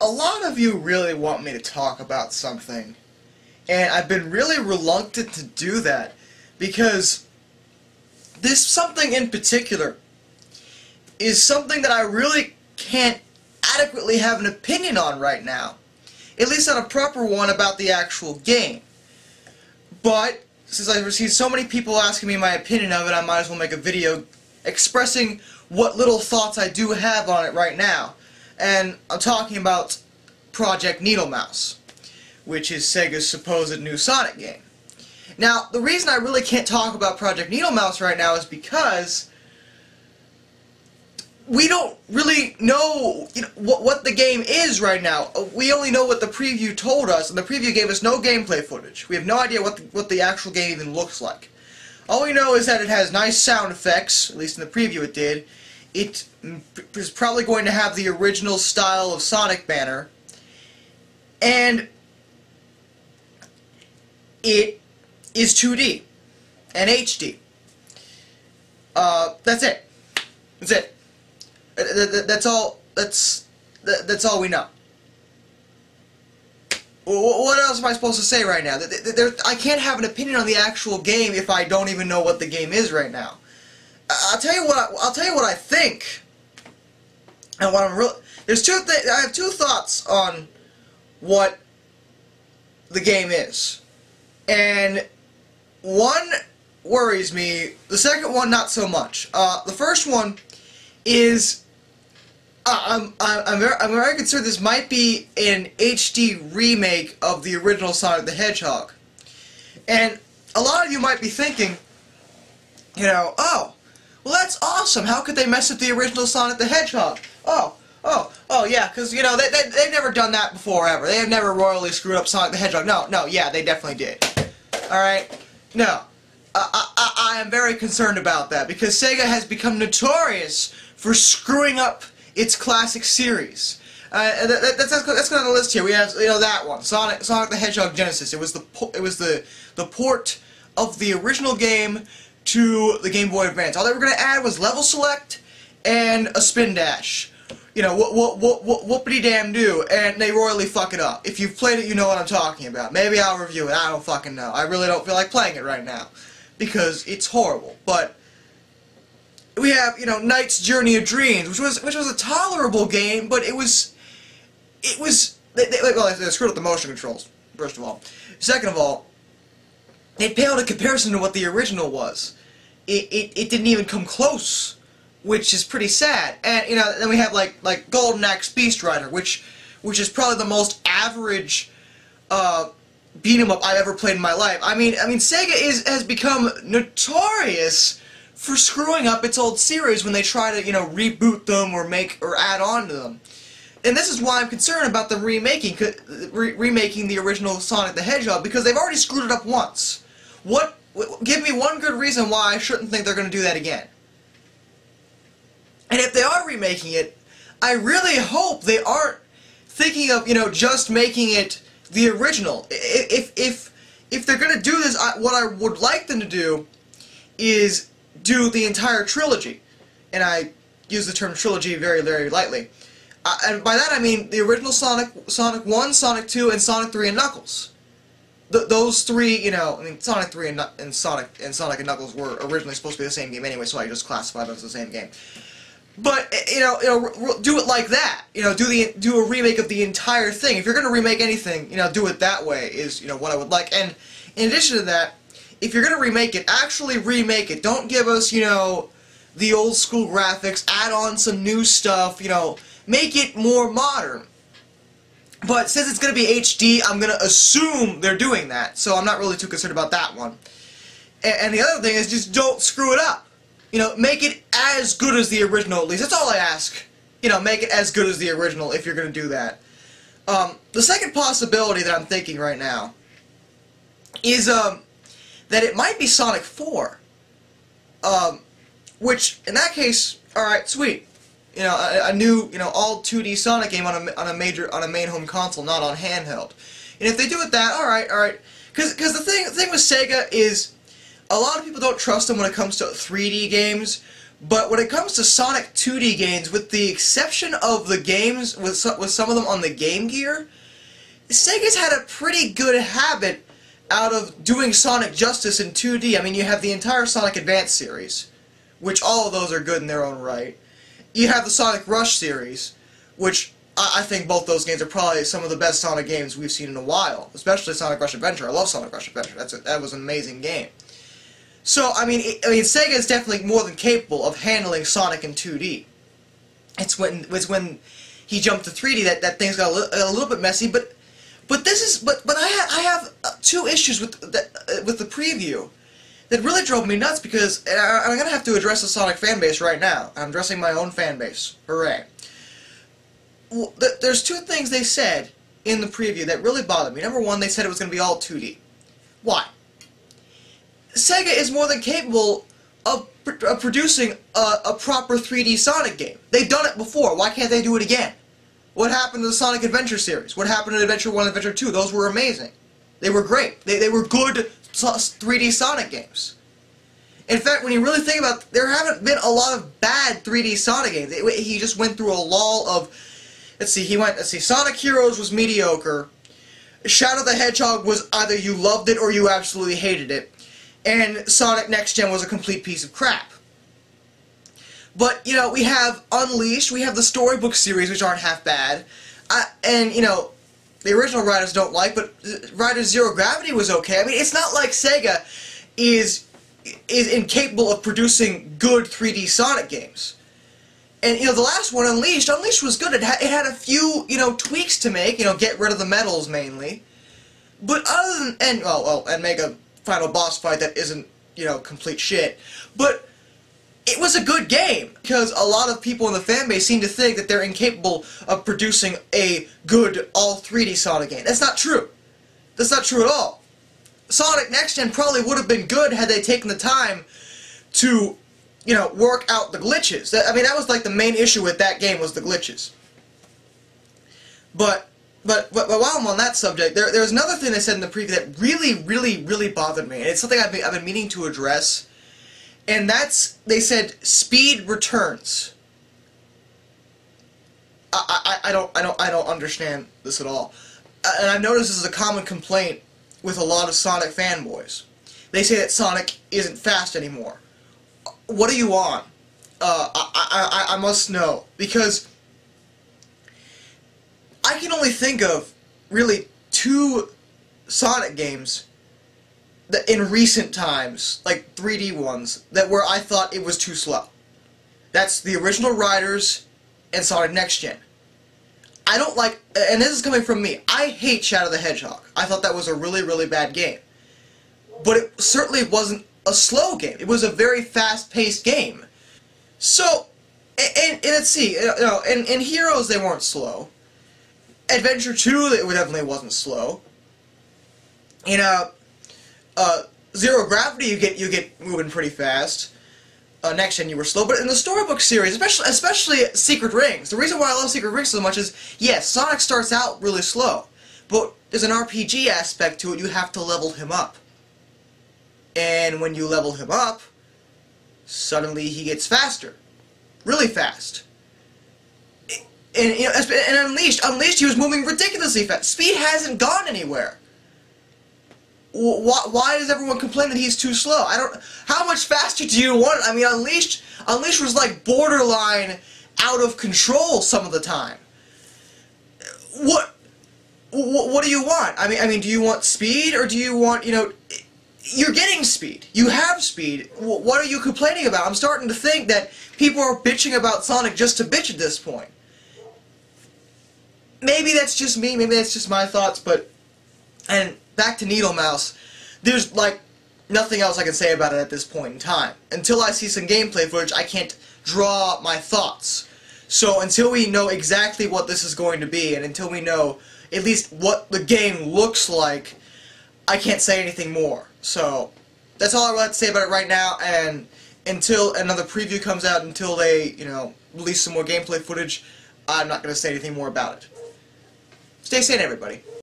a lot of you really want me to talk about something, and I've been really reluctant to do that, because this something in particular is something that I really can't adequately have an opinion on right now. At least not a proper one about the actual game. But, since I've received so many people asking me my opinion of it, I might as well make a video expressing what little thoughts I do have on it right now. And I'm talking about Project Needlemouse, which is Sega's supposed new Sonic game. Now, the reason I really can't talk about Project Needlemouse right now is because we don't really know, what the game is right now. We only know what the preview told us, and the preview gave us no gameplay footage. We have no idea what the actual game even looks like. All we know is that it has nice sound effects, at least in the preview it did. It is probably going to have the original style of Sonic banner, and it is 2D and HD. That's it. That's it. That's all. That's all we know. What else am I supposed to say right now? I can't have an opinion on the actual game if I don't even know what the game is right now. I'll tell you what I think, and what I'm real. I have two thoughts on what the game is, and one worries me. The second one, not so much. The first one is I'm very concerned this might be an HD remake of the original Sonic the Hedgehog, and a lot of you might be thinking, oh, well, that's awesome. How could they mess up the original Sonic the Hedgehog? Oh, yeah, because, they've never done that before, ever. They have never royally screwed up Sonic the Hedgehog. No, yeah, they definitely did. Alright? No. I am very concerned about that, because Sega has become notorious for screwing up its classic series. That's on the list here. We have, that one, Sonic the Hedgehog Genesis. It was the port of the original game to the Game Boy Advance. All they were going to add was level select and a spin dash. Whoopity damn do, and they royally fuck it up. If you've played it, you know what I'm talking about. Maybe I'll review it. I don't fucking know. I really don't feel like playing it right now, because it's horrible. But we have, Knight's Journey of Dreams, which was a tolerable game, but they screwed up the motion controls, first of all. Second of all, it paled in comparison to what the original was. It didn't even come close, which is pretty sad. And then we have like Golden Axe Beast Rider, which is probably the most average beat 'em up I've ever played in my life. I mean Sega has become notorious for screwing up its old series when they try to reboot them or add on to them. And this is why I'm concerned about the remaking the original Sonic the Hedgehog, because they've already screwed it up once. Give me one good reason why I shouldn't think they're going to do that again. And if they are remaking it, I really hope they aren't thinking of, just making it the original. If they're going to do this, what I would like them to do is do the entire trilogy. And I use the term trilogy very, very lightly. And by that I mean the original Sonic 1, Sonic 2, and Sonic 3 and Knuckles. Those three, Sonic 3 and Sonic and Knuckles were originally supposed to be the same game anyway, so I just classified them as the same game. But do it like that. Do a remake of the entire thing. If you're going to remake anything, do it that way. Is what I would like. And in addition to that, if you're going to remake it, actually remake it. Don't give us the old school graphics. Add on some new stuff. Make it more modern. But since it's going to be HD, I'm going to assume they're doing that. So I'm not really too concerned about that one. And the other thing is just don't screw it up. Make it as good as the original, at least. That's all I ask. Make it as good as the original if you're going to do that. The second possibility that I'm thinking right now is that it might be Sonic 4. Which, in that case, alright, sweet. A new, all 2D Sonic game on a main home console, not on handheld. And if they do it that, alright. Because the thing with Sega is, a lot of people don't trust them when it comes to 3D games, But when it comes to Sonic 2D games, with the exception of the games, with some of them on the Game Gear, Sega's had a pretty good habit out of doing Sonic justice in 2D. I mean, you have the entire Sonic Advance series, which all of those are good in their own right. You have the Sonic Rush series, which I think both those games are probably some of the best Sonic games we've seen in a while, especially Sonic Rush Adventure. I love Sonic Rush Adventure. That was an amazing game. So, I mean, Sega is definitely more than capable of handling Sonic in 2D. It's when he jumped to 3D that things got a little bit messy. But I have two issues with the preview that really drove me nuts, because I'm gonna have to address the Sonic fan base right now. I'm addressing my own fan base. Hooray! Well, there's two things they said in the preview that really bothered me. Number one, they said it was gonna be all 2D. Why? Sega is more than capable of producing a proper 3D Sonic game. They've done it before. Why can't they do it again? What happened to the Sonic Adventure series? What happened to Adventure 1 and Adventure 2? Those were amazing. They were great. They were good 3D Sonic games. In fact, when you really think about it, there haven't been a lot of bad 3D Sonic games. He just went through a lull of... Let's see, Sonic Heroes was mediocre. Shadow the Hedgehog was either you loved it or you absolutely hated it. And Sonic Next Gen was a complete piece of crap. But, you know, we have Unleashed, we have the Storybook series, which aren't half bad. And, you know, the original Riders don't like, but Riders Zero Gravity was okay. I mean, it's not like Sega is incapable of producing good 3D Sonic games. And, you know, the last one, Unleashed was good. It had a few, you know, tweaks to make, you know, get rid of the medals mainly. But other than, and make a final boss fight that isn't, you know, complete shit. But it was a good game, because a lot of people in the fanbase seem to think that they're incapable of producing a good all 3D Sonic game. That's not true. That's not true at all. Sonic Next Gen probably would have been good had they taken the time to, you know, work out the glitches. I mean, that was like the main issue with that game, was the glitches. But while I'm on that subject, there's another thing they said in the preview that really bothered me, and it's something I've been meaning to address, and that's, they said, speed returns. I don't understand this at all, and I've noticed this is a common complaint with a lot of Sonic fanboys. They say that Sonic isn't fast anymore. What are you on? I must know, because I can only think of, really, two Sonic games that in recent times, like 3D ones, where I thought it was too slow. That's the original Riders and Sonic Next Gen. I don't like, and this is coming from me, I hate Shadow the Hedgehog. I thought that was a really bad game. But it certainly wasn't a slow game. It was a very fast-paced game. So, and let's see, you know, in Heroes they weren't slow. Adventure 2, it definitely wasn't slow. In Zero Gravity, you get moving pretty fast. Next Gen, you were slow, but in the Storybook series, especially Secret Rings, the reason why I love Secret Rings so much is, yes, Sonic starts out really slow, but there's an RPG aspect to it. You have to level him up, and when you level him up, suddenly he gets faster, really fast. And, you know, and Unleashed, he was moving ridiculously fast. Speed hasn't gone anywhere. Why does everyone complain that he's too slow? How much faster do you want? I mean, Unleashed was like borderline out of control some of the time. What do you want? I mean, do you want speed, or do you want, you know, you're getting speed. You have speed. What are you complaining about? I'm starting to think that people are bitching about Sonic just to bitch at this point. Maybe that's just me, maybe that's just my thoughts, and back to Needlemouse, there's, like, nothing else I can say about it at this point in time. Until I see some gameplay footage, I can't draw my thoughts. So until we know exactly what this is going to be, and until we know at least what the game looks like, I can't say anything more. So, that's all I really have to say about it right now, and until another preview comes out, until they, you know, release some more gameplay footage, I'm not going to say anything more about it. Stay sane, everybody.